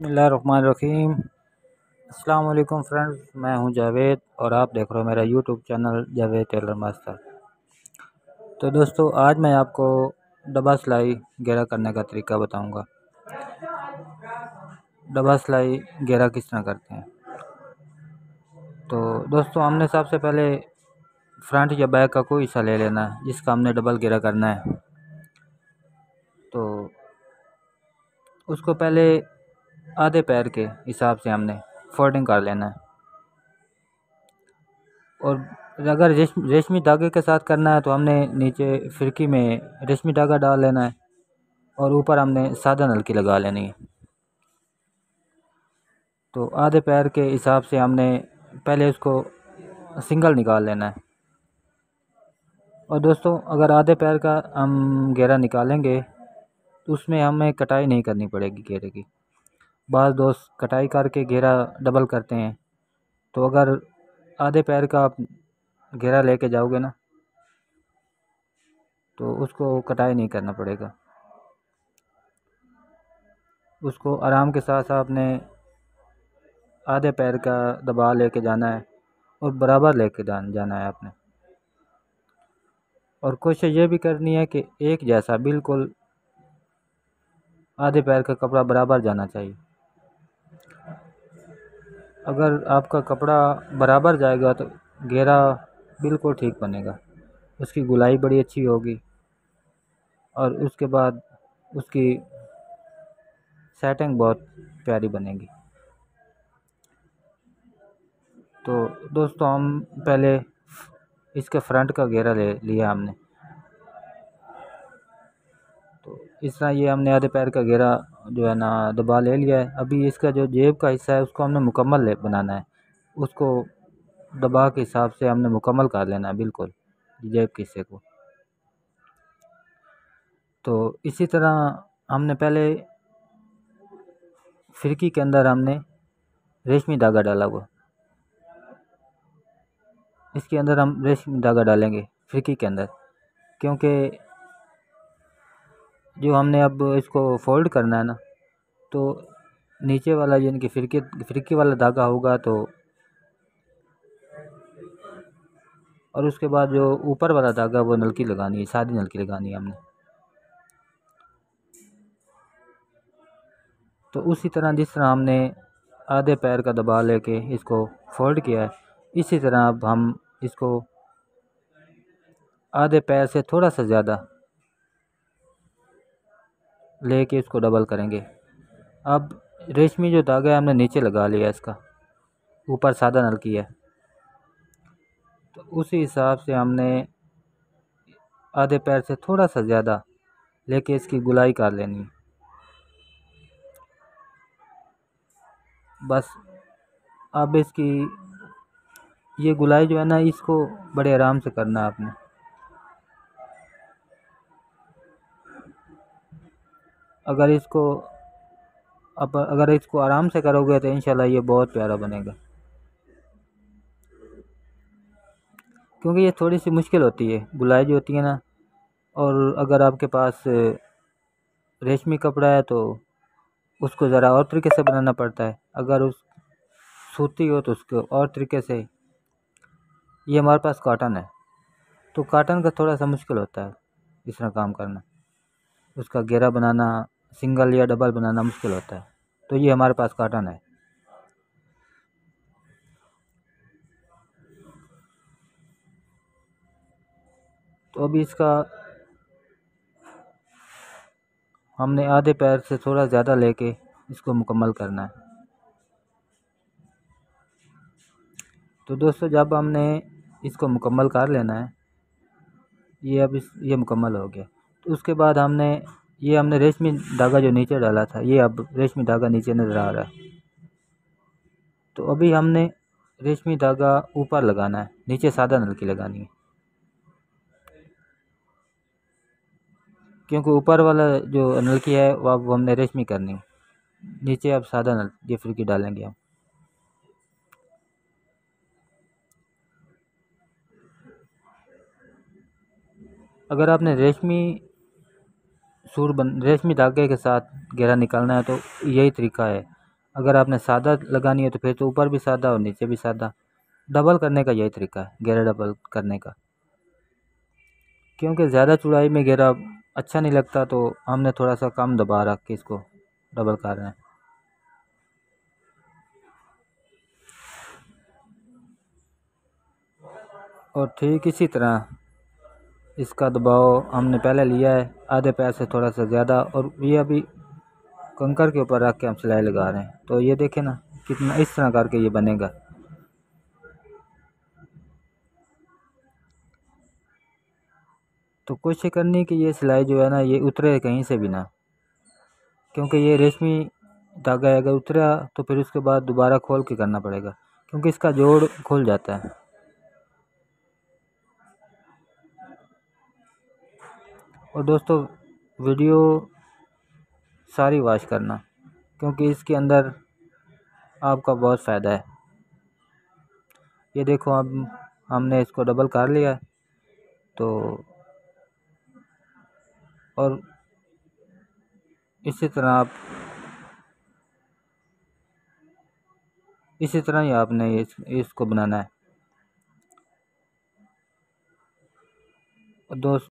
बिस्मिल्लाहिर्रहमानिर्रहीम। अस्सलाम वालेकुम फ्रेंड्स, मैं हूं जावेद और आप देख रहे हो मेरा YouTube channel Javed tailor master. तो दोस्तों, आज मैं आपको डबा सिलाई घेरा करने का तरीका बताऊंगा। डबा सिलाई घेरा किस तरह करते हैं। तो दोस्तों, हमने सबसे पहले फ्रंट या बैक का कोई हिस्सा ले लेना है जिसका हमने डबल घेरा करना है। तो उसको पहले आधे पैर के हिसाब से हमने फोल्डिंग कर लेना है। और अगर रेशमी धागे के साथ करना है तो हमने नीचे फिरकी में रेशमी धागा डाल लेना है और ऊपर हमने सादा नलकी लगा लेनी है। तो आधे पैर के हिसाब से हमने पहले उसको सिंगल निकाल लेना है। और दोस्तों, अगर आधे पैर का हम घेरा निकालेंगे तो उसमें हमें कटाई नहीं करनी पड़ेगी घेरे की। बाज़ दोस्त कटाई करके घेरा डबल करते हैं। तो अगर आधे पैर का आप घेरा लेके जाओगे ना तो उसको कटाई नहीं करना पड़ेगा। उसको आराम के साथ आपने आधे पैर का दबा लेके जाना है और बराबर लेके जाना है आपने। और कोशिश ये भी करनी है कि एक जैसा बिल्कुल आधे पैर का कपड़ा बराबर जाना चाहिए। अगर आपका कपड़ा बराबर जाएगा तो घेरा बिल्कुल ठीक बनेगा, उसकी गुलाई बड़ी अच्छी होगी और उसके बाद उसकी सेटिंग बहुत प्यारी बनेगी। तो दोस्तों, हम पहले इसके फ्रंट का घेरा ले लिया हमने। तो इस तरह ये हमने आधे पैर का घेरा जो है ना दबा ले लिया है। अभी इसका जो जेब का हिस्सा है उसको हमने मुकम्मल बनाना है। उसको दबा के हिसाब से हमने मुकम्मल कर लेना है बिल्कुल जेब के हिस्से को। तो इसी तरह हमने पहले फिरकी के अंदर हमने रेशमी धागा डाला हुआ, इसके अंदर हम रेशमी धागा डालेंगे फिरकी के अंदर, क्योंकि जो हमने अब इसको फोल्ड करना है ना तो नीचे वाला यानी कि फिरकी वाला धागा होगा। तो और उसके बाद जो ऊपर वाला धागा वो नलकी लगानी है, सादी नलकी लगानी है हमने। तो उसी तरह जिस तरह हमने आधे पैर का दबा लेके इसको फोल्ड किया है, इसी तरह अब हम इसको आधे पैर से थोड़ा सा ज़्यादा लेके इसको डबल करेंगे। अब रेशमी जो धागा है हमने नीचे लगा लिया, इसका ऊपर सादा नलकी है। तो उसी हिसाब से हमने आधे पैर से थोड़ा सा ज़्यादा लेके इसकी गुलाई कर लेनी है। बस अब इसकी ये गुलाई जो है ना इसको बड़े आराम से करना है आपने। अगर इसको आराम से करोगे तो इंशाल्लाह ये बहुत प्यारा बनेगा, क्योंकि ये थोड़ी सी मुश्किल होती है गुलाई जो होती है ना। और अगर आपके पास रेशमी कपड़ा है तो उसको ज़रा और तरीके से बनाना पड़ता है। अगर उस सूती हो तो उसको और तरीके से। ये हमारे पास कॉटन है तो कॉटन का थोड़ा सा मुश्किल होता है इस तरह काम करना, उसका घेरा बनाना सिंगल या डबल बनाना मुश्किल होता है। तो ये हमारे पास कॉटन है। तो अभी इसका हमने आधे पैर से थोड़ा ज़्यादा लेके इसको मुकम्मल करना है। तो दोस्तों, जब हमने इसको मुकम्मल कर लेना है, ये मुकम्मल हो गया। तो उसके बाद हमने रेशमी धागा जो नीचे डाला था, ये अब रेशमी धागा नीचे नज़र आ रहा है। तो अभी हमने रेशमी धागा ऊपर लगाना है, नीचे सादा नलकी लगानी है, क्योंकि ऊपर वाला जो नलकी है वो हमने रेशमी करनी है। नीचे अब सादा नलकी फिरकी डालेंगे हम। अगर आपने रेशमी धागे के साथ घेरा निकालना है तो यही तरीका है। अगर आपने सादा लगानी है तो फिर तो ऊपर भी सादा और नीचे भी सादा। डबल करने का यही तरीका है, घेरा डबल करने का, क्योंकि ज़्यादा चौड़ाई में घेरा अच्छा नहीं लगता, तो हमने थोड़ा सा कम दबा रख के इसको डबल कर रहे हैं। और ठीक इसी तरह इसका दबाव हमने पहले लिया है आधे पैर से थोड़ा सा ज़्यादा, और ये अभी कंकर के ऊपर रख के हम सिलाई लगा रहे हैं। तो ये देखें ना कितना इस तरह करके ये बनेगा। तो कोशिश करनी कि ये सिलाई जो है ना ये उतरे कहीं से भी ना, क्योंकि ये रेशमी धागा है, अगर उतरा तो फिर उसके बाद दोबारा खोल के करना पड़ेगा, क्योंकि इसका जोड़ खुल जाता है। और दोस्तों वीडियो सारी वॉच करना, क्योंकि इसके अंदर आपका बहुत फ़ायदा है। ये देखो अब हमने इसको डबल कर लिया है, तो और इसी तरह आप इसी तरह ही आपने इसको बनाना है। दोस्त